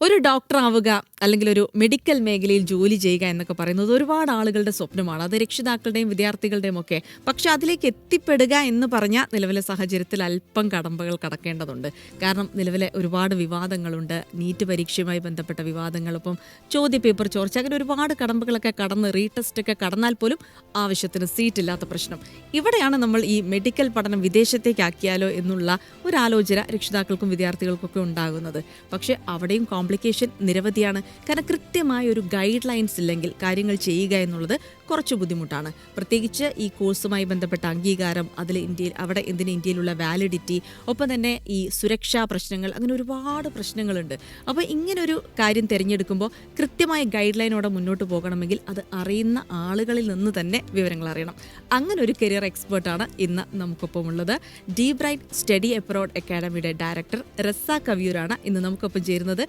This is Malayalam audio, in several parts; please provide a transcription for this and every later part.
ഒരു ഡോക്ടർ ആവുക അല്ലെങ്കിൽ ഒരു മെഡിക്കൽ മേഖലയിൽ ജോലി ചെയ്യുക എന്നൊക്കെ പറയുന്നത് ഒരുപാട് ആളുകളുടെ സ്വപ്നമാണ്. അത് രക്ഷിതാക്കളുടെയും വിദ്യാർത്ഥികളുടെയും ഒക്കെ. പക്ഷെ അതിലേക്ക് എത്തിപ്പെടുക എന്ന് പറഞ്ഞാൽ നിലവിലെ സാഹചര്യത്തിൽ അല്പം കടമ്പകൾ കടക്കേണ്ടതുണ്ട്. കാരണം നിലവിലെ ഒരുപാട് വിവാദങ്ങളുണ്ട്. നീറ്റ് പരീക്ഷയുമായി ബന്ധപ്പെട്ട വിവാദങ്ങൾ, ഇപ്പം ചോദ്യപേപ്പർ ചോർച്ച, അങ്ങനെ ഒരുപാട് കടമ്പകളൊക്കെ കടന്ന് റീടെസ്റ്റ് ഒക്കെ കടന്നാൽ പോലും ആവശ്യത്തിന് സീറ്റ് ഇല്ലാത്ത പ്രശ്നം. ഇവിടെയാണ് നമ്മൾ ഈ മെഡിക്കൽ പഠനം വിദേശത്തേക്കാക്കിയാലോ എന്നുള്ള ഒരു ആലോചന രക്ഷിതാക്കൾക്കും വിദ്യാർത്ഥികൾക്കൊക്കെ ഉണ്ടാകുന്നത്. പക്ഷെ അവിടെയും കോംപ്ലിക്കേഷൻ നിരവധിയാണ്. കാരണം കൃത്യമായ ഒരു ഗൈഡ് ലൈൻസ് ഇല്ലെങ്കിൽ കാര്യങ്ങൾ ചെയ്യുക എന്നുള്ളത് കുറച്ച് ബുദ്ധിമുട്ടാണ്. പ്രത്യേകിച്ച് ഈ കോഴ്സുമായി ബന്ധപ്പെട്ട അംഗീകാരം, അതിൽ അവിടെ ഇന്ത്യയിലുള്ള വാലിഡിറ്റി, ഒപ്പം തന്നെ ഈ സുരക്ഷാ പ്രശ്നങ്ങൾ, അങ്ങനെ ഒരുപാട് പ്രശ്നങ്ങളുണ്ട്. അപ്പോൾ ഇങ്ങനൊരു കാര്യം തിരഞ്ഞെടുക്കുമ്പോൾ കൃത്യമായ ഗൈഡ് ലൈനോടെ മുന്നോട്ട് പോകണമെങ്കിൽ അത് അറിയുന്ന ആളുകളിൽ നിന്ന് തന്നെ വിവരങ്ങൾ അറിയണം. അങ്ങനെ ഒരു കരിയർ എക്സ്പേർട്ടാണ് ഇന്ന് നമുക്കൊപ്പം ഉള്ളത്. ഡി ബ്രൈറ്റ് സ്റ്റഡി അബ്രോഡ് അക്കാഡമിയുടെ ഡയറക്ടർ റസ കവിയൂരാണ് ഇന്ന് നമുക്കൊപ്പം ചേരുന്നത്.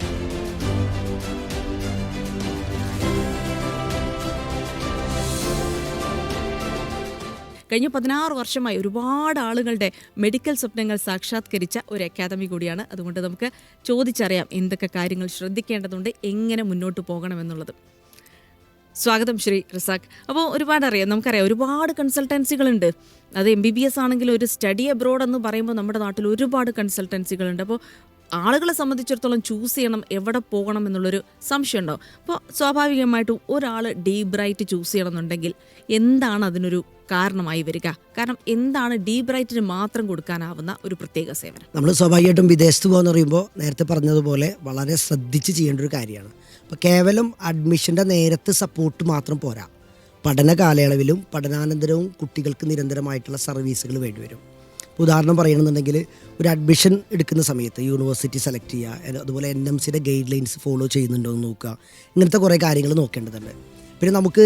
കഴിഞ്ഞ 16 വർഷമായി ഒരുപാട് ആളുകളുടെ മെഡിക്കൽ സ്വപ്നങ്ങൾ സാക്ഷാത്കരിച്ച ഒരു അക്കാദമി കൂടിയാണ്. അതുകൊണ്ട് നമുക്ക് ചോദിച്ചറിയാം എന്തൊക്കെ കാര്യങ്ങൾ ശ്രദ്ധിക്കേണ്ടതുണ്ട്, എങ്ങനെ മുന്നോട്ട് പോകണമെന്നുള്ളത്. സ്വാഗതം ശ്രീ റസാഖ്. അപ്പോൾ നമുക്കറിയാം ഒരുപാട് കൺസൾട്ടൻസികളുണ്ട്. അത് MBBS ആണെങ്കിലും ഒരു സ്റ്റഡി അബ്രോഡ് എന്ന് പറയുമ്പോൾ നമ്മുടെ നാട്ടിൽ ഒരുപാട് കൺസൾട്ടൻസികളുണ്ട്. അപ്പോൾ ആളുകളെ സംബന്ധിച്ചിടത്തോളം ചൂസ് ചെയ്യണം എവിടെ പോകണം എന്നുള്ളൊരു സംശയം ഉണ്ടാവും. അപ്പോൾ സ്വാഭാവികമായിട്ടും ഒരാൾ ഡി ബ്രൈറ്റ് ചൂസ് ചെയ്യണമെന്നുണ്ടെങ്കിൽ എന്താണ് അതിനൊരു കാരണമായി വരിക? കാരണം എന്താണ് ഡി ബ്രൈറ്റിന് മാത്രം കൊടുക്കാനാവുന്ന ഒരു പ്രത്യേക സേവനം? നമ്മൾ സ്വാഭാവികമായിട്ടും വിദേശത്ത് പോകുക പറയുമ്പോൾ നേരത്തെ പറഞ്ഞതുപോലെ വളരെ ശ്രദ്ധിച്ച് ചെയ്യേണ്ട ഒരു കാര്യമാണ്. അപ്പോൾ കേവലം അഡ്മിഷൻ്റെ നേരത്തെ സപ്പോർട്ട് മാത്രം പോരാ. പഠന കാലയളവിലും പഠനാനന്തരവും കുട്ടികൾക്ക് നിരന്തരമായിട്ടുള്ള സർവീസുകൾ വേണ്ടിവരും. ഉദാഹരണം പറയുകയാണെന്നുണ്ടെങ്കിൽ ഒരു അഡ്മിഷൻ എടുക്കുന്ന സമയത്ത് യൂണിവേഴ്സിറ്റി സെലക്ട് ചെയ്യുക, അതുപോലെ NMCയുടെ ഗൈഡ് ലൈൻസ് ഫോളോ ചെയ്യുന്നുണ്ടോ എന്ന് നോക്കുക. ഇങ്ങനത്തെ കുറേ കാര്യങ്ങൾ നോക്കേണ്ടതുണ്ട്. പിന്നെ നമുക്ക്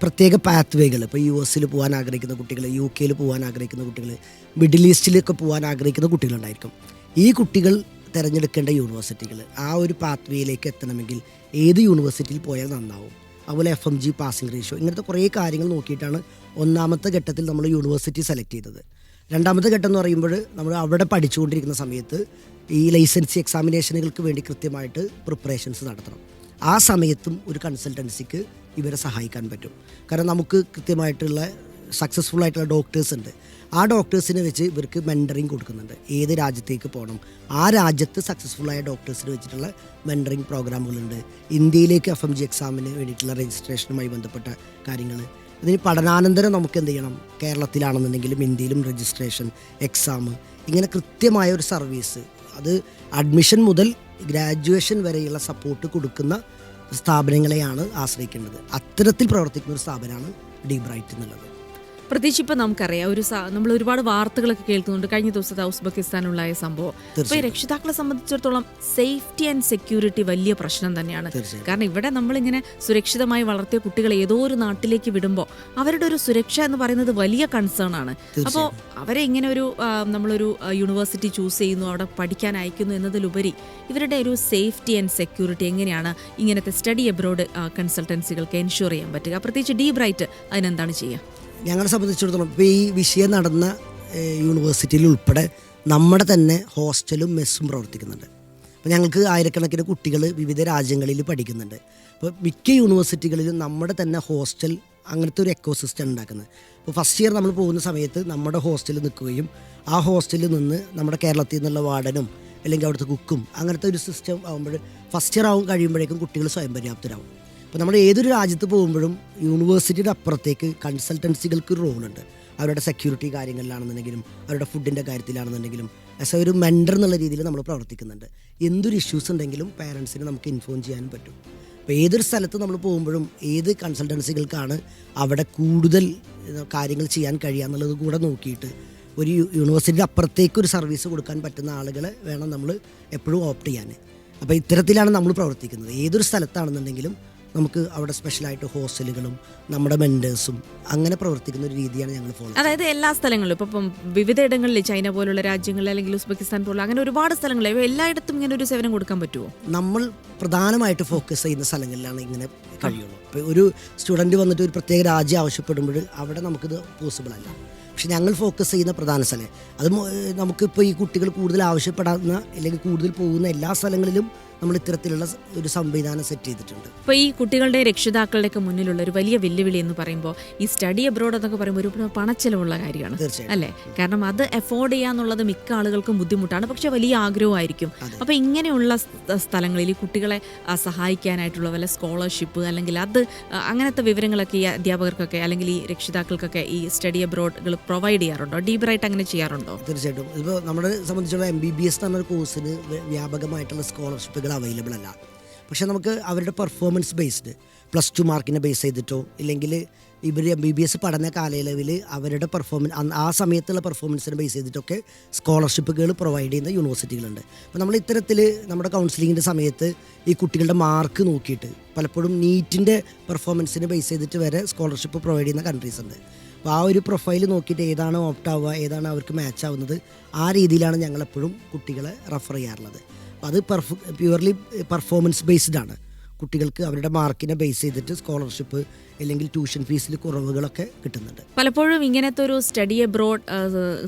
പ്രത്യേക പാത്ത് വേകൾ, ഇപ്പോൾ US പോകാൻ ആഗ്രഹിക്കുന്ന കുട്ടികൾ, UK പോകാൻ ആഗ്രഹിക്കുന്ന കുട്ടികൾ, മിഡിൽ ഈസ്റ്റിലൊക്കെ പോകാൻ ആഗ്രഹിക്കുന്ന കുട്ടികളുണ്ടായിരിക്കും. ഈ കുട്ടികൾ തിരഞ്ഞെടുക്കേണ്ട യൂണിവേഴ്സിറ്റികൾ, ആ ഒരു പാത്ത് വേയിലേക്ക് എത്തണമെങ്കിൽ ഏത് യൂണിവേഴ്സിറ്റിയിൽ പോയാൽ നന്നാവും, അതുപോലെ FMG പാസിംഗ് റേഷ്യോ, ഇങ്ങനത്തെ കുറേ കാര്യങ്ങൾ നോക്കിയിട്ടാണ് ഒന്നാമത്തെ ഘട്ടത്തിൽ നമ്മൾ യൂണിവേഴ്സിറ്റി സെലക്ട് ചെയ്തത്. രണ്ടാമത്തെ ഘട്ടം എന്ന് പറയുമ്പോൾ നമ്മൾ അവിടെ പഠിച്ചുകൊണ്ടിരിക്കുന്ന സമയത്ത് ഈ ലൈസൻസി എക്സാമിനേഷനുകൾക്ക് വേണ്ടി കൃത്യമായിട്ട് പ്രിപ്പറേഷൻസ് നടത്തണം. ആ സമയത്തും ഒരു കൺസൾട്ടൻസിക്ക് ഇവരെ സഹായിക്കാൻ പറ്റും. കാരണം നമുക്ക് കൃത്യമായിട്ടുള്ള സക്സസ്ഫുൾ ആയിട്ടുള്ള ഡോക്ടേഴ്സ് ഉണ്ട്. ആ ഡോക്ടേഴ്സിനെ വെച്ച് ഇവർക്ക് മെൻറ്ററിങ് കൊടുക്കുന്നുണ്ട്. ഏത് രാജ്യത്തേക്ക് പോകണം, ആ രാജ്യത്ത് സക്സസ്ഫുള്ളായ ഡോക്ടേഴ്സിനെ വെച്ചിട്ടുള്ള മെൻറ്ററിങ് പ്രോഗ്രാമുകളുണ്ട്. ഇന്ത്യയിലേക്ക് FMG എക്സാമിന് വേണ്ടിയിട്ടുള്ള രജിസ്ട്രേഷനുമായി ബന്ധപ്പെട്ട കാര്യങ്ങൾ. അതിന് പഠനാനന്തരം നമുക്ക് എന്ത് ചെയ്യണം, കേരളത്തിലാണെന്നുണ്ടെങ്കിലും ഇന്ത്യയിലും രജിസ്ട്രേഷൻ, എക്സാം, ഇങ്ങനെ കൃത്യമായ ഒരു സർവീസ്, അത് അഡ്മിഷൻ മുതൽ ഗ്രാജുവേഷൻ വരെയുള്ള സപ്പോർട്ട് കൊടുക്കുന്ന സ്ഥാപനങ്ങളെയാണ് ആശ്രയിക്കേണ്ടത്. അത്തരത്തിൽ പ്രവർത്തിക്കുന്ന ഒരു സ്ഥാപനമാണ് ഡി ബ്രൈറ്റ് എന്നുള്ളത്. പ്രത്യേകിച്ച് ഇപ്പം നമുക്കറിയാം നമ്മൾ ഒരുപാട് വാർത്തകളൊക്കെ കേൾക്കുന്നുണ്ട്. കഴിഞ്ഞ ദിവസത്തെ ഉസ്ബെക്കിസ്ഥാനുണ്ടായ സംഭവം. അപ്പോൾ ഈ രക്ഷിതാക്കളെ സംബന്ധിച്ചിടത്തോളം സേഫ്റ്റി ആൻഡ് സെക്യൂരിറ്റി വലിയ പ്രശ്നം തന്നെയാണ്. കാരണം ഇവിടെ നമ്മളിങ്ങനെ സുരക്ഷിതമായി വളർത്തിയ കുട്ടികളെ ഏതോ ഒരു നാട്ടിലേക്ക് വിടുമ്പോൾ അവരുടെ ഒരു സുരക്ഷ എന്ന് പറയുന്നത് വലിയ കൺസേൺ ആണ്. അപ്പോൾ അവരെ ഇങ്ങനെ നമ്മളൊരു യൂണിവേഴ്സിറ്റി ചൂസ് ചെയ്യുന്നു, അവിടെ പഠിക്കാൻ അയക്കുന്നു എന്നതിലുപരി ഇവരുടെ ഒരു സേഫ്റ്റി ആൻഡ് സെക്യൂരിറ്റി എങ്ങനെയാണ് ഇങ്ങനത്തെ സ്റ്റഡി അബ്രോഡ് കൺസൾട്ടൻസികൾക്ക് എൻഷുർ ചെയ്യാൻ പറ്റുക? പ്രത്യേകിച്ച് ഡി ബ്രൈറ്റ് അതിനെന്താണ് ചെയ്യുക? ഞങ്ങളെ സംബന്ധിച്ചിടത്തോളം ഇപ്പോൾ ഈ വിഷയം നടന്ന യൂണിവേഴ്സിറ്റിയിൽ ഉൾപ്പെടെ നമ്മുടെ തന്നെ ഹോസ്റ്റലും മെസ്സും പ്രവർത്തിക്കുന്നുണ്ട്. അപ്പോൾ ഞങ്ങൾക്ക് ആയിരക്കണക്കിന് കുട്ടികൾ വിവിധ രാജ്യങ്ങളിൽ പഠിക്കുന്നുണ്ട്. അപ്പോൾ മിക്ക യൂണിവേഴ്സിറ്റികളിലും നമ്മുടെ തന്നെ ഹോസ്റ്റൽ, അങ്ങനത്തെ ഒരു എക്കോസിസ്റ്റം ഉണ്ടാക്കുന്നത്. അപ്പോൾ ഫസ്റ്റ് ഇയർ നമ്മൾ പോകുന്ന സമയത്ത് നമ്മുടെ ഹോസ്റ്റലിൽ നിൽക്കുകയും ആ ഹോസ്റ്റലിൽ നിന്ന് നമ്മുടെ കേരളത്തിൽ നിന്നുള്ള വാർഡനും അല്ലെങ്കിൽ അവിടുത്തെ കുക്കും, അങ്ങനത്തെ ഒരു സിസ്റ്റം ആകുമ്പോൾ ഫസ്റ്റ് ഇയർ കഴിയുമ്പോഴേക്കും കുട്ടികൾ സ്വയം പര്യാപ്തരാകും. അപ്പോൾ നമ്മൾ ഏതൊരു രാജ്യത്ത് പോകുമ്പോഴും യൂണിവേഴ്സിറ്റിയുടെ അപ്പുറത്തേക്ക് കൺസൾട്ടൻസികൾക്ക് ഒരു റോളുണ്ട്. അവരുടെ സെക്യൂരിറ്റി കാര്യങ്ങളിലാണെന്നുണ്ടെങ്കിലും അവരുടെ ഫുഡിൻ്റെ കാര്യത്തിലാണെന്നുണ്ടെങ്കിലും ആസ് ഒരു മെൻറ്റർ എന്നുള്ള രീതിയിൽ നമ്മൾ പ്രവർത്തിക്കുന്നുണ്ട്. എന്തൊരു ഇഷ്യൂസ് ഉണ്ടെങ്കിലും പാരൻസിനെ നമുക്ക് ഇൻഫോം ചെയ്യാനും പറ്റും. അപ്പോൾ ഏതൊരു സ്ഥലത്ത് നമ്മൾ പോകുമ്പോഴും ഏത് കൺസൾട്ടൻസികൾക്കാണ് അവിടെ കൂടുതൽ കാര്യങ്ങൾ ചെയ്യാൻ കഴിയുക എന്നുള്ളത് കൂടെ നോക്കിയിട്ട് ഒരു യൂണിവേഴ്സിറ്റിയുടെ അപ്പുറത്തേക്ക് ഒരു സർവീസ് കൊടുക്കാൻ പറ്റുന്ന ആളുകളെ വേണം നമ്മൾ എപ്പോഴും ഓപ്റ്റ് ചെയ്യാൻ. അപ്പോൾ ഇത്തരത്തിലാണ് നമ്മൾ പ്രവർത്തിക്കുന്നത്. ഏതൊരു സ്ഥലത്താണെന്നുണ്ടെങ്കിലും നമുക്ക് അവിടെ സ്പെഷ്യലായിട്ട് ഹോസ്റ്റലുകളും നമ്മുടെ മെൻറ്റേഴ്സും അങ്ങനെ പ്രവർത്തിക്കുന്ന ഒരു രീതിയാണ് ഞങ്ങൾ ഫോളോ. അതായത് എല്ലാ സ്ഥലങ്ങളിലും ഇപ്പം വിവിധ ഇടങ്ങളിൽ ചൈന പോലുള്ള രാജ്യങ്ങളിൽ അല്ലെങ്കിൽ ഉസ്ബെക്കിസ്ഥാൻ പോലുള്ള അങ്ങനെ ഒരുപാട് സ്ഥലങ്ങളിൽ എല്ലായിടത്തും ഇങ്ങനെ ഒരു സേവനം കൊടുക്കാൻ പറ്റുമോ? നമ്മൾ പ്രധാനമായിട്ട് ഫോക്കസ് ചെയ്യുന്ന സ്ഥലങ്ങളിലാണ് ഇങ്ങനെ കഴിയുള്ളൂ. ഇപ്പോൾ ഒരു സ്റ്റുഡൻറ്റ് വന്നിട്ട് ഒരു പ്രത്യേക രാജ്യം ആവശ്യപ്പെടുമ്പോൾ അവിടെ നമുക്കിത് പോസിബിൾ അല്ല. പക്ഷെ ഞങ്ങൾ ഫോക്കസ് ചെയ്യുന്ന പ്രധാന സ്ഥലം അത് നമുക്കിപ്പോൾ ഈ കുട്ടികൾ കൂടുതൽ ആവശ്യപ്പെടാവുന്ന അല്ലെങ്കിൽ കൂടുതൽ പോകുന്ന എല്ലാ സ്ഥലങ്ങളിലും നമ്മൾ ഇത്തരത്തിലുള്ള ഒരു സംവിധാനം സെറ്റ് ചെയ്തിട്ടുണ്ട്. അപ്പോൾ ഈ കുട്ടികളുടെ രക്ഷിതാക്കളുടെയൊക്കെ മുന്നിലുള്ള ഒരു വലിയ വെല്ലുവിളി എന്ന് പറയുമ്പോൾ ഈ സ്റ്റഡി അബ്രോഡ് എന്നൊക്കെ പറയുമ്പോൾ ഒരു പണച്ചെലവുള്ള കാര്യമാണ്, തീർച്ചയായും അല്ലേ? കാരണം അത് എഫോർഡ് ചെയ്യാന്നുള്ളത് മിക്ക ആളുകൾക്കും ബുദ്ധിമുട്ടാണ്, പക്ഷെ വലിയ ആഗ്രഹമായിരിക്കും. അപ്പോൾ ഇങ്ങനെയുള്ള സ്ഥലങ്ങളിൽ ഈ കുട്ടികളെ സഹായിക്കാനായിട്ടുള്ള വല്ല സ്കോളർഷിപ്പ് അല്ലെങ്കിൽ അത് അങ്ങനത്തെ വിവരങ്ങളൊക്കെ ഈ അധ്യാപകർക്കൊക്കെ അല്ലെങ്കിൽ ഈ രക്ഷിതാക്കൾക്കൊക്കെ ഈ സ്റ്റഡി അബ്രോഡുകൾ പ്രൊവൈഡ് ചെയ്യാറുണ്ടോ? ഡീപറായിട്ട് അങ്ങനെ ചെയ്യാറുണ്ടോ? തീർച്ചയായിട്ടും. ഇപ്പോൾ നമ്മളെ സംബന്ധിച്ചുള്ള MBBS എന്ന് പറഞ്ഞൊരു കോഴ്സിന് വ്യാപകമായിട്ടുള്ള സ്കോളർഷിപ്പുകൾ അവൈലബിൾ അല്ല. പക്ഷേ നമുക്ക് അവരുടെ പെർഫോമൻസ് ബേസ്ഡ് +2 മാർക്കിനെ ബേസ് ചെയ്തിട്ടോ ഇല്ലെങ്കിൽ ഇവർ MBBS പഠന കാലയളവിൽ അവരുടെ ആ സമയത്തുള്ള പെർഫോമൻസിനെ ബേസ് ചെയ്തിട്ടൊക്കെ സ്കോളർഷിപ്പുകൾ പ്രൊവൈഡ് ചെയ്യുന്ന യൂണിവേഴ്സിറ്റികളുണ്ട്. അപ്പോൾ നമ്മൾ ഇത്തരത്തിൽ നമ്മുടെ കൗൺസിലിങ്ങിൻ്റെ സമയത്ത് ഈ കുട്ടികളുടെ മാർക്ക് നോക്കിയിട്ട് പലപ്പോഴും നീറ്റിൻ്റെ പെർഫോമൻസിനെ ബേസ് ചെയ്തിട്ട് വരെ സ്കോളർഷിപ്പ് പ്രൊവൈഡ് ചെയ്യുന്ന കൺട്രീസ് ഉണ്ട്. അപ്പോൾ ആ ഒരു പ്രൊഫൈൽ നോക്കിയിട്ട് ഏതാണ് ഓപ്റ്റ് ആവുക, ഏതാണ് അവർക്ക് മാച്ച് ആവുന്നത്, ആ രീതിയിലാണ് ഞങ്ങളെപ്പോഴും കുട്ടികളെ റെഫർ ചെയ്യാറുള്ളത്. അപ്പോൾ അത് പ്യുവർലി പെർഫോമൻസ് ബേസ്ഡ് ആണ്. കുട്ടികൾക്ക് അവരുടെ മാർക്കിനെ ബേസ് ചെയ്തിട്ട് സ്കോളർഷിപ്പ് അല്ലെങ്കിൽ ട്യൂഷൻ ഫീസിൽ കുറവുകളൊക്കെ കിട്ടുന്നുണ്ട്. പലപ്പോഴും ഇങ്ങനത്തെ ഒരു സ്റ്റഡി അബ്രോഡ്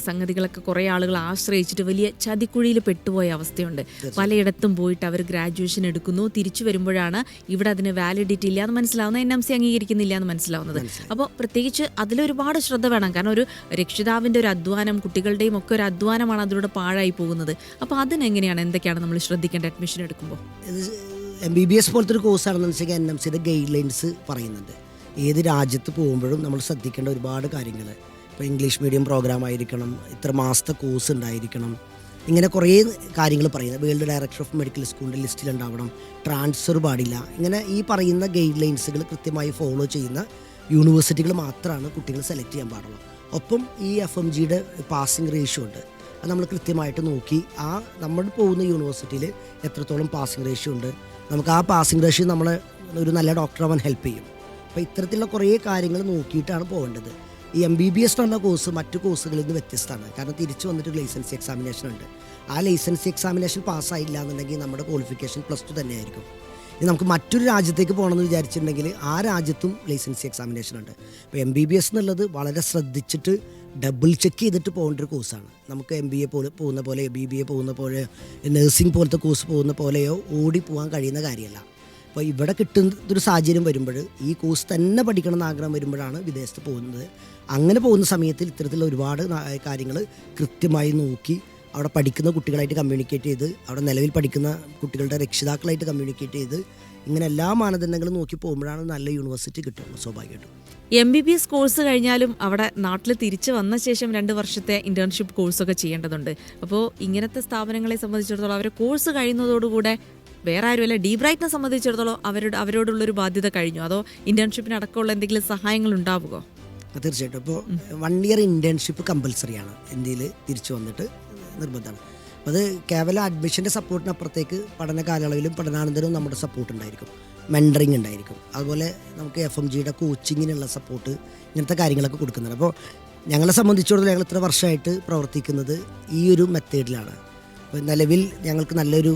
സംഗതികളൊക്കെ കുറേ ആളുകൾ ആശ്രയിച്ചിട്ട് വലിയ ചതിക്കുഴിയിൽ പെട്ടുപോയ അവസ്ഥയുണ്ട്. പലയിടത്തും പോയിട്ട് അവർ ഗ്രാജുവേഷൻ എടുക്കുന്നു, തിരിച്ചു വരുമ്പോഴാണ് ഇവിടെ അതിന് വാലിഡിറ്റി ഇല്ല എന്ന് മനസ്സിലാവുന്നത്, NMC അംഗീകരിക്കുന്നില്ല എന്ന് മനസ്സിലാവുന്നത്. അപ്പോൾ പ്രത്യേകിച്ച് അതിലൊരുപാട് ശ്രദ്ധ വേണം. കാരണം ഒരു രക്ഷിതാവിൻ്റെ ഒരു അധ്വാനം, കുട്ടികളുടെയും ഒക്കെ ഒരു അധ്വാനമാണ് അതിലൂടെ പാഴായി പോകുന്നത്. അപ്പോൾ അതിനെങ്ങനെയാണ്, എന്തൊക്കെയാണ് നമ്മൾ ശ്രദ്ധിക്കേണ്ട അഡ്മിഷൻ എടുക്കുമ്പോൾ? MBBS പോലത്തെ ഒരു കോഴ്സാണെന്ന് വെച്ചാൽ NMCയുടെ ഗൈഡ് ലൈൻസ് പറയുന്നുണ്ട്. ഏത് രാജ്യത്ത് പോകുമ്പോഴും നമ്മൾ ശ്രദ്ധിക്കേണ്ട ഒരുപാട് കാര്യങ്ങൾ. ഇപ്പോൾ ഇംഗ്ലീഷ് മീഡിയം പ്രോഗ്രാം ആയിരിക്കണം, ഇത്ര മാസത്തെ കോഴ്സ് ഉണ്ടായിരിക്കണം, ഇങ്ങനെ കുറേ കാര്യങ്ങൾ പറയുന്നത്. വേൾഡ് ഡയറക്ടർ ഓഫ് മെഡിക്കൽ സ്കൂളിൻ്റെ ലിസ്റ്റിലുണ്ടാവണം, ട്രാൻസ്ഫർ പാടില്ല. ഇങ്ങനെ ഈ പറയുന്ന ഗൈഡ് ലൈൻസുകൾ കൃത്യമായി ഫോളോ ചെയ്യുന്ന യൂണിവേഴ്സിറ്റികൾ മാത്രമാണ് കുട്ടികൾ സെലക്ട് ചെയ്യാൻ പാടുള്ളൂ. ഒപ്പം ഈ FMGയുടെ പാസിംഗ് റേഷ്യോ ഉണ്ട്. അത് നമ്മൾ കൃത്യമായിട്ട് നോക്കി നമ്മൾ പോകുന്ന യൂണിവേഴ്സിറ്റിയിൽ എത്രത്തോളം പാസിംഗ് റേഷ്യോ ഉണ്ട്, നമുക്ക് ആ പാസിംഗ് റേഷ്യോ നമ്മളെ ഒരു നല്ല ഡോക്ടറാവാൻ ഹെൽപ്പ് ചെയ്യും. അപ്പോൾ ഇത്തരത്തിലുള്ള കുറേ കാര്യങ്ങൾ നോക്കിയിട്ടാണ് പോകേണ്ടത്. ഈ MBBS എന്ന കോഴ്സ് മറ്റു കോഴ്സുകളിൽ നിന്ന് വ്യത്യസ്തമാണ്. കാരണം തിരിച്ചു വന്നിട്ട് ലൈസൻസി എക്സാമിനേഷൻ ഉണ്ട്. ആ ലൈസൻസി എക്സാമിനേഷൻ പാസ്സായില്ല എന്നുണ്ടെങ്കിൽ നമ്മുടെ ക്വാളിഫിക്കേഷൻ +2 തന്നെയായിരിക്കും. ഇനി നമുക്ക് മറ്റൊരു രാജ്യത്തേക്ക് പോകണമെന്ന് വിചാരിച്ചിട്ടുണ്ടെങ്കിൽ ആ രാജ്യത്തും ലൈസൻസി എക്സാമിനേഷൻ ഉണ്ട്. അപ്പോൾ MBBS എന്നുള്ളത് വളരെ ശ്രദ്ധിച്ചിട്ട് ഡബിൾ ചെക്ക് ചെയ്തിട്ട് പോകേണ്ട ഒരു കോഴ്സാണ്. നമുക്ക് MBA പോകുന്ന പോലെ BBA പോകുന്ന പോലെ നഴ്സിംഗ് പോലത്തെ കോഴ്സ് പോകുന്ന പോലെയോ ഓടി പോകാൻ കഴിയുന്ന കാര്യമല്ല. അപ്പോൾ ഇവിടെ കിട്ടുന്നൊരു സാഹചര്യം വരുമ്പോൾ ഈ കോഴ്സ് തന്നെ പഠിക്കണം എന്ന് ആഗ്രഹം വരുമ്പോഴാണ് വിദേശത്ത് പോകുന്നത്. അങ്ങനെ പോകുന്ന സമയത്ത് ഇത്തരത്തിലുള്ള ഒരുപാട് കാര്യങ്ങൾ കൃത്യമായി നോക്കി അവിടെ പഠിക്കുന്ന കുട്ടികളായിട്ട് കമ്മ്യൂണിക്കേറ്റ് ചെയ്ത്, അവിടെ നിലവിൽ പഠിക്കുന്ന കുട്ടികളുടെ രക്ഷിതാക്കളായിട്ട് കമ്മ്യൂണിക്കേറ്റ് ചെയ്ത്, ഇങ്ങനെ എല്ലാ മാനദണ്ഡങ്ങളും നോക്കി പോകുമ്പോഴാണ് നല്ല യൂണിവേഴ്സിറ്റി കിട്ടുള്ളൂ സ്വാഭാവികമായിട്ടും. MBBS കോഴ്സ് കഴിഞ്ഞാലും അവിടെ നാട്ടിൽ തിരിച്ചു വന്ന ശേഷം 2 വർഷത്തെ ഇന്റേൺഷിപ്പ് കോഴ്സൊക്കെ ചെയ്യേണ്ടതുണ്ട്. അപ്പോൾ ഇങ്ങനത്തെ സ്ഥാപനങ്ങളെ സംബന്ധിച്ചിടത്തോളം അവർ കോഴ്സ് കഴിയുന്നതോടുകൂടെ വേറെ ആരുമല്ല, ഡീബ്രൈറ്റിനെ സംബന്ധിച്ചിടത്തോളം അവരോടുള്ളൊരു ബാധ്യത കഴിഞ്ഞു, അതോ ഇന്റേൺഷിപ്പിന് അടക്കമുള്ള എന്തെങ്കിലും സഹായങ്ങൾ ഉണ്ടാവുമോ? തീർച്ചയായിട്ടും. ഇപ്പോൾ 1 ഇയർ ഇന്റേൺഷിപ്പ് കമ്പൽസറിയാണ് ഇന്ത്യയിൽ തിരിച്ചു വന്നിട്ട് നിർബന്ധമാണ്. അത് കേവലം അഡ്മിഷൻ്റെ സപ്പോർട്ടിനപ്പുറത്തേക്ക് പഠന കാലയളവിലും പഠനാനന്തരവും നമ്മുടെ സപ്പോർട്ട് ഉണ്ടായിരിക്കും, മെൻറ്ററിങ് ഉണ്ടായിരിക്കും. അതുപോലെ നമുക്ക് FMGയുടെ കോച്ചിങ്ങിനുള്ള സപ്പോർട്ട്, ഇങ്ങനത്തെ കാര്യങ്ങളൊക്കെ കൊടുക്കുന്നുണ്ട്. അപ്പോൾ ഞങ്ങളെ സംബന്ധിച്ചിടത്തോളം ഞങ്ങൾ ഇത്ര വർഷമായിട്ട് പ്രവർത്തിക്കുന്നത് ഈ ഒരു മെത്തേഡിലാണ്. അപ്പോൾ നിലവിൽ ഞങ്ങൾക്ക് നല്ലൊരു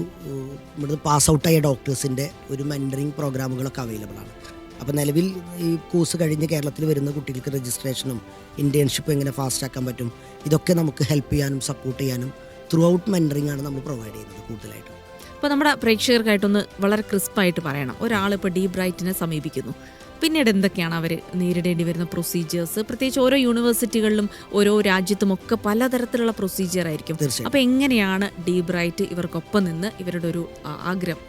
ഇവിടുന്ന് പാസ് ഔട്ടായ ഡോക്ടേഴ്സിൻ്റെ ഒരു മെൻറ്ററിങ് പ്രോഗ്രാമുകളൊക്കെ അവൈലബിൾ ആണ്. അപ്പോൾ നിലവിൽ ഈ കോഴ്സ് കഴിഞ്ഞ് കേരളത്തിൽ വരുന്ന കുട്ടികൾക്ക് രജിസ്ട്രേഷനും ഇൻറ്റേൺഷിപ്പും എങ്ങനെ ഫാസ്റ്റ് ആക്കാൻ പറ്റും, ഇതൊക്കെ നമുക്ക് ഹെൽപ്പ് ചെയ്യാനും സപ്പോർട്ട് ചെയ്യാനും ത്രൂ ഔട്ട് മെൻറ്ററിങ് ആണ് നമ്മൾ പ്രൊവൈഡ് ചെയ്യുന്നത് കൂടുതലായിട്ടും. അപ്പോൾ നമ്മുടെ പ്രേക്ഷകർക്കായിട്ടൊന്ന് വളരെ ക്രിസ്പായിട്ട് പറയണം, ഒരാളിപ്പോൾ ഡീബ്രൈറ്റിനെ സമീപിക്കുന്നു, പിന്നീട് എന്തൊക്കെയാണ് അവർ നേരിടേണ്ടി വരുന്ന പ്രൊസീജിയേഴ്സ്? പ്രത്യേകിച്ച് ഓരോ യൂണിവേഴ്സിറ്റികളിലും ഓരോ രാജ്യത്തുമൊക്കെ പലതരത്തിലുള്ള പ്രൊസീജിയർ ആയിരിക്കും. അപ്പോൾ എങ്ങനെയാണ് ഡീബ്രൈറ്റ് ഇവർക്കൊപ്പം നിന്ന് ഇവരുടെ ഒരു ആഗ്രഹം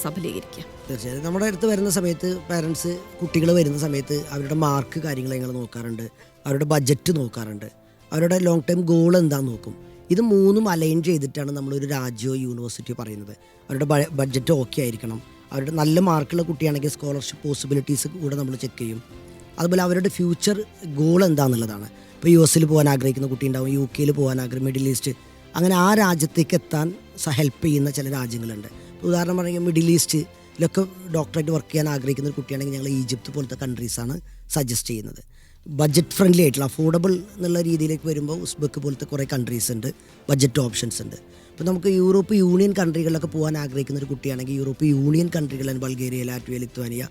സഫലീകരിക്കുക? തീർച്ചയായും നമ്മുടെ അടുത്ത് വരുന്ന സമയത്ത് പാരൻസ് കുട്ടികൾ വരുന്ന സമയത്ത് അവരുടെ മാർക്ക് കാര്യങ്ങൾ ഞങ്ങൾ നോക്കാറുണ്ട്, അവരുടെ ബഡ്ജറ്റ് നോക്കാറുണ്ട്, അവരുടെ ലോങ് ടൈം ഗോൾ എന്താണെന്ന് നോക്കും. ഇത് 3ഉം അലൈൻ ചെയ്തിട്ടാണ് നമ്മളൊരു രാജ്യമോ യൂണിവേഴ്സിറ്റിയോ പറയുന്നത്. അവരുടെ ബഡ്ജറ്റ് ഓക്കെ ആയിരിക്കണം, അവരുടെ നല്ല മാർക്കുള്ള കുട്ടിയാണെങ്കിൽ സ്കോളർഷിപ്പ് പോസിബിലിറ്റീസ് കൂടെ നമ്മൾ ചെക്ക് ചെയ്യും. അതുപോലെ അവരുടെ ഫ്യൂച്ചർ ഗോൾ എന്താണെന്നുള്ളതാണ്. ഇപ്പോൾ US പോകാൻ ആഗ്രഹിക്കുന്ന കുട്ടി ഉണ്ടാവും, UK പോകാൻ മിഡിൽ ഈസ്റ്റ്, അങ്ങനെ ആ രാജ്യത്തേക്ക് എത്താൻ ഹെൽപ്പ് ചെയ്യുന്ന ചില രാജ്യങ്ങളുണ്ട്. ഉദാഹരണം പറയുക മിഡിൽ ഈസ്റ്റിലൊക്കെ ഡോക്ടറായിട്ട് വർക്ക് ചെയ്യാൻ ആഗ്രഹിക്കുന്ന ഒരു കുട്ടിയാണെങ്കിൽ ഞങ്ങൾ ഈജിപ്ത് പോലത്തെ കൺട്രീസാണ് സജസ്റ്റ് ചെയ്യുന്നത്. ബഡ്ജറ്റ് ഫ്രണ്ട്ലി ആയിട്ടുള്ള അഫോർഡബിൾ എന്നുള്ള രീതിയിലേക്ക് വരുമ്പോൾ ഉസ്ബെക്ക് പോലത്തെ കുറേ കൺട്രീസ് ഉണ്ട്, ബഡ്ജറ്റ് ഓപ്ഷൻസ് ഉണ്ട്. ഇപ്പോൾ നമുക്ക് യൂറോപ്പ് യൂണിയൻ കൺട്രികളിലൊക്കെ പോകാൻ ആഗ്രഹിക്കുന്ന ഒരു കുട്ടിയാണെങ്കിൽ യൂറോപ്പ് യൂണിയൻ കൺട്രികളിൽ ബൾഗേറിയ, ലാറ്റ്വിയ, ലിത്വാനിയ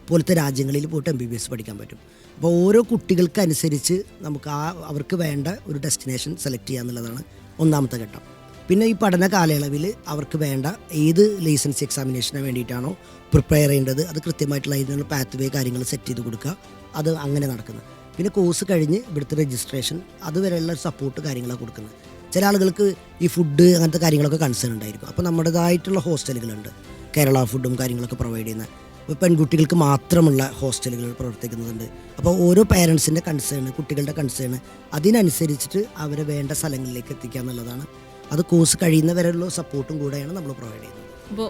പോലത്തെ രാജ്യങ്ങളിൽ പോയിട്ട് MBBS പഠിക്കാൻ പറ്റും. അപ്പോൾ ഓരോ കുട്ടികൾക്കനുസരിച്ച് നമുക്ക് അവർക്ക് വേണ്ട ഒരു ഡെസ്റ്റിനേഷൻ സെലക്ട് ചെയ്യുക എന്നുള്ളതാണ് ഒന്നാമത്തെ ഘട്ടം. പിന്നെ ഈ പഠന കാലയളവിൽ അവർക്ക് വേണ്ട ഏത് ലൈസൻസ് എക്സാമിനേഷന് വേണ്ടിയിട്ടാണോ പ്രിപ്പയർ ചെയ്യേണ്ടത് അത് കൃത്യമായിട്ടുള്ള അതിനുള്ള പാത്വേ കാര്യങ്ങൾ സെറ്റ് ചെയ്ത് കൊടുക്കുക, അത് അങ്ങനെ നടക്കുന്നത്. പിന്നെ കോഴ്സ് കഴിഞ്ഞ് ഇവിടുത്തെ രജിസ്ട്രേഷൻ അതുവരെയുള്ള സപ്പോർട്ട് കാര്യങ്ങളൊക്കെ കൊടുക്കുന്നത്. ചില ആളുകൾക്ക് ഈ ഫുഡ് അങ്ങനത്തെ കാര്യങ്ങളൊക്കെ കൺസേൺ ഉണ്ടായിരിക്കും. അപ്പോൾ നമ്മുടേതായിട്ടുള്ള ഹോസ്റ്റലുകളുണ്ട്, കേരള ഫുഡും കാര്യങ്ങളൊക്കെ പ്രൊവൈഡ് ചെയ്യുന്ന. ഇപ്പോൾ പെൺകുട്ടികൾക്ക് മാത്രമുള്ള ഹോസ്റ്റലുകൾ പ്രവർത്തിക്കുന്നുണ്ട്. അപ്പോൾ ഓരോ പേരൻസിൻ്റെ കൺസേൺ, കുട്ടികളുടെ കൺസേൺ അതിനനുസരിച്ചിട്ട് അവരെ വേണ്ട സ്ഥലങ്ങളിലേക്ക് എത്തിക്കുക എന്നുള്ളതാണ്. അത് കോഴ്സ് കഴിയുന്നവരെയുള്ള സപ്പോർട്ടും കൂടെയാണ് നമ്മൾ പ്രൊവൈഡ് ചെയ്യുന്നത്. അപ്പോൾ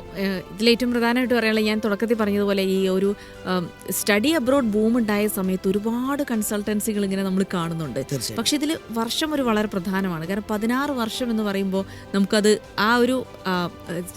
ഇതിലേറ്റവും പ്രധാനമായിട്ട് പറയാനുള്ളത്, ഞാൻ തുടക്കത്തിൽ പറഞ്ഞതുപോലെ ഈ ഒരു സ്റ്റഡി അബ്രോഡ് ബൂം ഉണ്ടായ സമയത്ത് ഒരുപാട് കൺസൾട്ടൻസികൾ ഇങ്ങനെ നമ്മൾ കാണുന്നുണ്ട്. പക്ഷെ ഇതിൽ വർഷം ഒരു വളരെ പ്രധാനമാണ്. കാരണം 16 വർഷം എന്ന് പറയുമ്പോൾ നമുക്കത് ആ ഒരു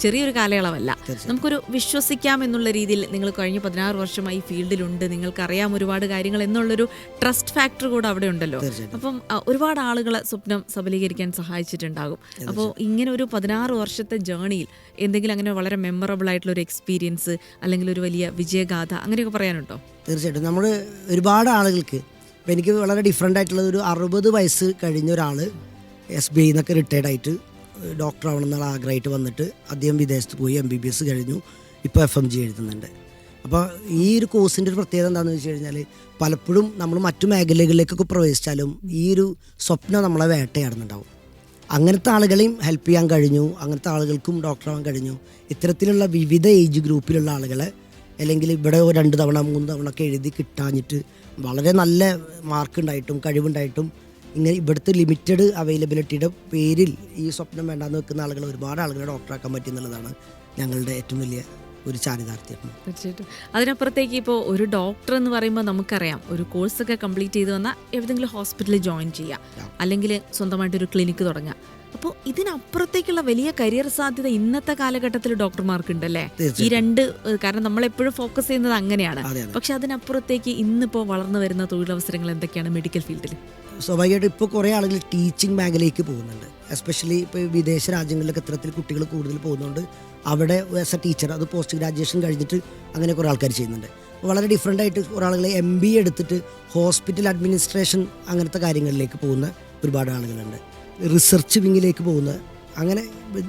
ചെറിയൊരു കാലയളവല്ല. നമുക്കൊരു വിശ്വസിക്കാം എന്നുള്ള രീതിയിൽ നിങ്ങൾ കഴിഞ്ഞ 16 വർഷമായി ഫീൽഡിലുണ്ട്, നിങ്ങൾക്കറിയാം ഒരുപാട് കാര്യങ്ങൾ എന്നുള്ളൊരു ട്രസ്റ്റ് ഫാക്ടർ കൂടെ അവിടെ ഉണ്ടല്ലോ. അപ്പം ഒരുപാട് ആളുകളെ സ്വപ്നം സബലീകരിക്കാൻ സഹായിച്ചിട്ടുണ്ടാകും. അപ്പോൾ ഇങ്ങനെ ഒരു 16 വർഷത്തെ ജേണിയിൽ എന്തെങ്കിലും അങ്ങനെ വളരെ മെമ്മറബിൾ ആയിട്ടുള്ള ഒരു എക്സ്പീരിയൻസ് അല്ലെങ്കിൽ ഒരു വലിയ വിജയഗാഥ അങ്ങനെയൊക്കെ പറയാനുണ്ടോ? തീർച്ചയായിട്ടും. നമ്മൾ ഒരുപാട് ആളുകൾക്ക്, ഇപ്പം എനിക്ക് വളരെ ഡിഫറെൻ്റ് ആയിട്ടുള്ള ഒരു 60 വയസ്സ് കഴിഞ്ഞ ഒരാൾ SBI എന്നൊക്കെ റിട്ടയർഡ് ആയിട്ട് ഡോക്ടർ ആവണമെന്നുള്ള ആഗ്രഹമായിട്ട് വന്നിട്ട് അദ്ദേഹം വിദേശത്ത് പോയി MBBS കഴിഞ്ഞു, ഇപ്പോൾ FMG എഴുതുന്നുണ്ട്. അപ്പോൾ ഈ ഒരു കോഴ്സിൻ്റെ ഒരു പ്രത്യേകത എന്താണെന്ന് വെച്ച് കഴിഞ്ഞാൽ പലപ്പോഴും നമ്മൾ മറ്റു മേഖലകളിലേക്കൊക്കെ പ്രവേശിച്ചാലും ഈ ഒരു സ്വപ്നം നമ്മളെ വേട്ടയാടുന്നുണ്ടാവും. അങ്ങനത്തെ ആളുകളെയും ഹെൽപ്പ് ചെയ്യാൻ കഴിഞ്ഞു, അങ്ങനത്തെ ആളുകൾക്കും ഡോക്ടറാവാൻ കഴിഞ്ഞു. ഇത്തരത്തിലുള്ള വിവിധ ഏജ് ഗ്രൂപ്പിലുള്ള ആളുകളെ അല്ലെങ്കിൽ ഇവിടെ 2 തവണ 3 തവണ ഒക്കെ എഴുതി കിട്ടാഞ്ഞിട്ട് വളരെ നല്ല മാർക്ക് ഉണ്ടായിട്ടും കഴിവുണ്ടായിട്ടും ഇങ്ങനെ ഇവിടുത്തെ ലിമിറ്റഡ് അവൈലബിലിറ്റിയുടെ പേരിൽ ഈ സ്വപ്നം വേണ്ടാന്ന് വെക്കുന്ന ആളുകൾ ഒരുപാട് ആളുകളെ ഡോക്ടറാക്കാൻ പറ്റുന്നുള്ളതാണ് ഞങ്ങളുടെ ഏറ്റവും വലിയ ഒരു ചാരിതാർത്ഥ്യം. തീർച്ചയായിട്ടും. അതിനപ്പുറത്തേക്ക് ഇപ്പോൾ ഒരു ഡോക്ടർ എന്ന് പറയുമ്പോൾ നമുക്കറിയാം, ഒരു കോഴ്സൊക്കെ കംപ്ലീറ്റ് ചെയ്ത് വന്നാൽ ഏതെങ്കിലും ഹോസ്പിറ്റലിൽ ജോയിൻ ചെയ്യാം, അല്ലെങ്കിൽ സ്വന്തമായിട്ടൊരു ക്ലിനിക്ക് തുടങ്ങാം. അപ്പോൾ ഇതിനപ്പുറത്തേക്കുള്ള വലിയ കരിയർ സാധ്യത ഇന്നത്തെ കാലഘട്ടത്തിൽ ഡോക്ടർമാർക്കുണ്ടല്ലേ? ഈ രണ്ട്, കാരണം നമ്മളെപ്പോഴും ഫോക്കസ് ചെയ്യുന്നത് അങ്ങനെയാണ്. പക്ഷെ അതിനപ്പുറത്തേക്ക് ഇന്നിപ്പോൾ വളർന്നു വരുന്ന തൊഴിലവസരങ്ങൾ എന്തൊക്കെയാണ് മെഡിക്കൽ ഫീൽഡിൽ? സ്വാഭാവികമായിട്ടും ഇപ്പോൾ കുറേ ആളുകൾ ടീച്ചിങ് മേഖലയിലേക്ക് പോകുന്നുണ്ട്. എസ്പെഷ്യലി ഇപ്പോൾ വിദേശ രാജ്യങ്ങളിലൊക്കെ ഇത്തരത്തിൽ കുട്ടികൾ കൂടുതൽ പോകുന്നുണ്ട്. അവിടെ ആസ് എ ടീച്ചർ, അത് പോസ്റ്റ് ഗ്രാജുവേഷൻ കഴിഞ്ഞിട്ട് അങ്ങനെ കുറേ ആൾക്കാർ ചെയ്യുന്നുണ്ട്. വളരെ ഡിഫറെൻ്റ് ആയിട്ട് കുറേ ആളുകൾ MBA എടുത്തിട്ട് ഹോസ്പിറ്റൽ അഡ്മിനിസ്ട്രേഷൻ അങ്ങനത്തെ കാര്യങ്ങളിലേക്ക് പോകുന്ന ഒരുപാട് ആളുകളുണ്ട്. റിസർച്ച് വിങ്ങിലേക്ക് പോകുന്ന, അങ്ങനെ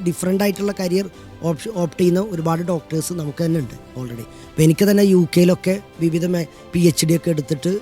ഡിഫറെൻ്റ് ആയിട്ടുള്ള കരിയർ ഓപ്റ്റ് ചെയ്യുന്ന ഒരുപാട് ഡോക്ടേഴ്സ് നമുക്ക് തന്നെ ഉണ്ട് ഓൾറെഡി. അപ്പോൾ എനിക്ക് തന്നെ UK വിവിധ PhD ഒക്കെ എടുത്തിട്ട്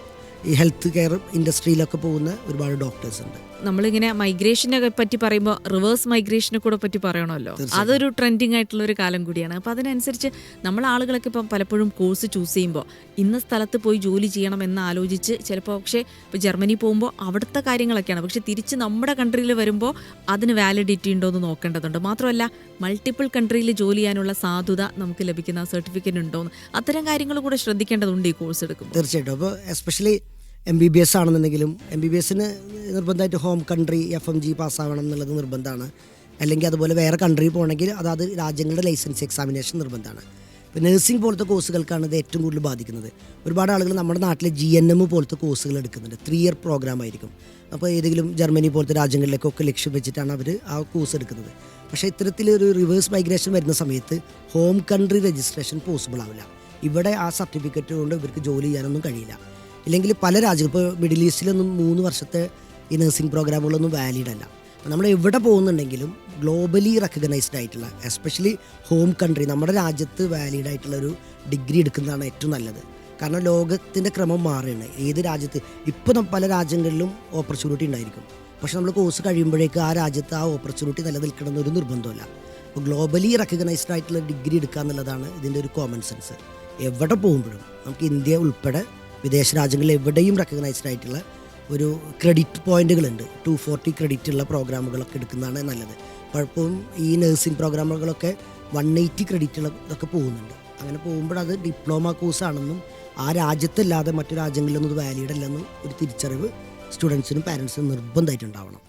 ഈ ഹെൽത്ത് കെയർ ഇൻഡസ്ട്രിയിലൊക്കെ പോകുന്ന ഒരുപാട് ഡോക്ടേഴ്സ് ഉണ്ട്. നമ്മളിങ്ങനെ മൈഗ്രേഷനെ പറ്റി പറയുമ്പോൾ റിവേഴ്സ് മൈഗ്രേഷനെ കൂടെ പറ്റി പറയണമല്ലോ. അതൊരു ട്രെൻഡിങ് ആയിട്ടുള്ള ഒരു കാലം കൂടിയാണ്. അപ്പോൾ അതിനനുസരിച്ച് നമ്മൾ ആളുകളൊക്കെ ഇപ്പം പലപ്പോഴും കോഴ്സ് ചൂസ് ചെയ്യുമ്പോൾ ഇന്ന സ്ഥലത്ത് പോയി ജോലി ചെയ്യണം എന്ന് ആലോചിച്ച് ചിലപ്പോൾ, പക്ഷേ ഇപ്പോൾ ജർമ്മനി പോകുമ്പോൾ അവിടുത്തെ കാര്യങ്ങളൊക്കെയാണ്. പക്ഷേ തിരിച്ച് നമ്മുടെ കൺട്രിയിൽ വരുമ്പോൾ അതിന് വാലിഡിറ്റി ഉണ്ടോ എന്ന് നോക്കേണ്ടതുണ്ട്. മാത്രമല്ല മൾട്ടിപ്പിൾ കൺട്രിയിൽ ജോലി ചെയ്യാനുള്ള സാധ്യത നമുക്ക് ലഭിക്കുന്ന സർട്ടിഫിക്കറ്റ് ഉണ്ടോ എന്ന്, അത്തരം കാര്യങ്ങൾ കൂടെ ശ്രദ്ധിക്കേണ്ടതുണ്ട് ഈ കോഴ്സ് എടുക്കുമ്പോൾ. തീർച്ചയായിട്ടും. അപ്പോൾ എസ്പെഷ്യലി MBBS ആണെന്നുണ്ടെങ്കിലും MBBSന് നിർബന്ധമായിട്ട് ഹോം കൺട്രി FMG പാസ്സാവണം എന്നുള്ളത് നിർബന്ധമാണ്. അല്ലെങ്കിൽ അതുപോലെ വേറെ കൺട്രി പോകണമെങ്കിൽ അതാത് രാജ്യങ്ങളുടെ ലൈസൻസ് എക്സാമിനേഷൻ നിർബന്ധമാണ്. ഇപ്പോൾ നഴ്സിംഗ് പോലത്തെ കോഴ്സുകൾക്കാണ് ഇത് ഏറ്റവും കൂടുതൽ ബാധിക്കുന്നത്. ഒരുപാട് ആളുകൾ നമ്മുടെ നാട്ടിലെ GNM പോലത്തെ കോഴ്സുകൾ എടുക്കുന്നുണ്ട്. 3 ഇയർ പ്രോഗ്രാം ആയിരിക്കും. അപ്പോൾ ഏതെങ്കിലും ജർമ്മനി പോലത്തെ രാജ്യങ്ങളിലേക്കൊക്കെ ലക്ഷ്യം വെച്ചിട്ടാണ് അവർ ആ കോഴ്സ് എടുക്കുന്നത്. പക്ഷേ ഇത്തരത്തിലൊരു റിവേഴ്സ് മൈഗ്രേഷൻ വരുന്ന സമയത്ത് ഹോം കൺട്രി രജിസ്ട്രേഷൻ പോസിബിൾ ആവില്ല. ഇവിടെ ആ സർട്ടിഫിക്കറ്റ് കൊണ്ട് ഇവർക്ക് ജോലി ചെയ്യാനൊന്നും കഴിയില്ല. ഇല്ലെങ്കിൽ പല രാജ്യങ്ങൾ, ഇപ്പോൾ മിഡിൽ ഈസ്റ്റിലൊന്നും 3 വർഷത്തെ ഈ നഴ്സിംഗ് പ്രോഗ്രാമുകളൊന്നും വാലിഡ് അല്ല. നമ്മൾ എവിടെ പോകുന്നുണ്ടെങ്കിലും ഗ്ലോബലി റെക്കഗ്നൈസ്ഡ് ആയിട്ടുള്ള, എസ്പെഷ്യലി ഹോം കൺട്രി നമ്മുടെ രാജ്യത്ത് വാലിഡ് ആയിട്ടുള്ള ഒരു ഡിഗ്രി എടുക്കുന്നതാണ് ഏറ്റവും നല്ലത്. കാരണം ലോകത്തിൻ്റെ ക്രമം മാറുകയാണ്. ഏത് രാജ്യത്ത് ഇപ്പോൾ പല രാജ്യങ്ങളിലും ഓപ്പർച്യൂണിറ്റി ഉണ്ടായിരിക്കും. പക്ഷെ നമ്മൾ കോഴ്സ് കഴിയുമ്പോഴേക്ക് ആ രാജ്യത്ത് ആ ഓപ്പർച്യൂണിറ്റി നിലനിൽക്കണമെന്നൊരു നിർബന്ധമല്ല. അപ്പോൾ ഗ്ലോബലി റെക്കഗ്നൈസ്ഡ് ആയിട്ടുള്ള ഡിഗ്രി എടുക്കുക എന്നുള്ളതാണ് ഇതിൻ്റെ ഒരു കോമൺ സെൻസ്. എവിടെ പോകുമ്പോഴും നമുക്ക് ഇന്ത്യ ഉൾപ്പെടെ വിദേശ രാജ്യങ്ങളിൽ എവിടെയും റെക്കഗ്നൈസ്ഡ് ആയിട്ടുള്ള ഒരു ക്രെഡിറ്റ് പോയിന്റുകളുണ്ട്. 240 ക്രെഡിറ്റ് ഉള്ള പ്രോഗ്രാമുകളൊക്കെ എടുക്കുന്നതാണ് നല്ലത്. പലപ്പോഴും ഈ നഴ്സിംഗ് പ്രോഗ്രാമുകളൊക്കെ 180 ക്രെഡിറ്റ് ഉള്ളതൊക്കെ പോകുന്നുണ്ട്. അങ്ങനെ പോകുമ്പോഴത് ഡിപ്ലോമ കോഴ്സാണെന്നും ആ രാജ്യത്തല്ലാതെ മറ്റു രാജ്യങ്ങളിലൊന്നും ഇത് വാലിഡ് അല്ലെന്നും ഒരു തിരിച്ചറിവ് സ്റ്റുഡൻസിനും പാരൻസിനും നിർബന്ധമായിട്ടുണ്ടാവണം.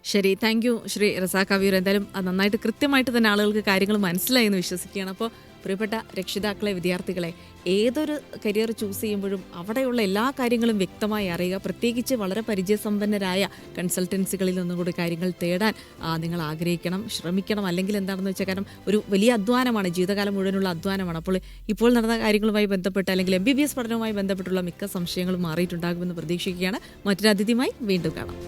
ശരി, താങ്ക് യു ശ്രീ റസാഖ് അബീർ. എന്തായാലും നന്നായിട്ട് കൃത്യമായിട്ട് തന്നെ ആളുകൾക്ക് കാര്യങ്ങൾ മനസ്സിലായി എന്ന് വിശ്വസിക്കുകയാണ്. അപ്പോൾ പ്രിയപ്പെട്ട രക്ഷിതാക്കളെ, വിദ്യാർത്ഥികളെ, ഏതൊരു കരിയർ ചൂസ് ചെയ്യുമ്പോഴും അവിടെയുള്ള എല്ലാ കാര്യങ്ങളും വ്യക്തമായി അറിയുക. പ്രത്യേകിച്ച് വളരെ പരിചയസമ്പന്നരായ കൺസൾട്ടൻസികളിൽ നിന്നും കൂടി കാര്യങ്ങൾ തേടാൻ നിങ്ങൾ ആഗ്രഹിക്കണം, ശ്രമിക്കണം. അല്ലെങ്കിൽ എന്താണെന്ന് വെച്ചാൽ, കാരണം ഒരു വലിയ അധ്വാനമാണ്, ജീവിതകാലം മുഴുവനുള്ള അധ്വാനമാണ്. അപ്പോൾ ഇപ്പോൾ നടന്ന കാര്യങ്ങളുമായി ബന്ധപ്പെട്ട് അല്ലെങ്കിൽ MBBS പഠനവുമായി ബന്ധപ്പെട്ടുള്ള മിക്ക സംശയങ്ങളും മാറിയിട്ടുണ്ടാകുമെന്ന് പ്രതീക്ഷിക്കുകയാണ്. മറ്റൊരു അതിഥിയുമായി വീണ്ടും കാണാം.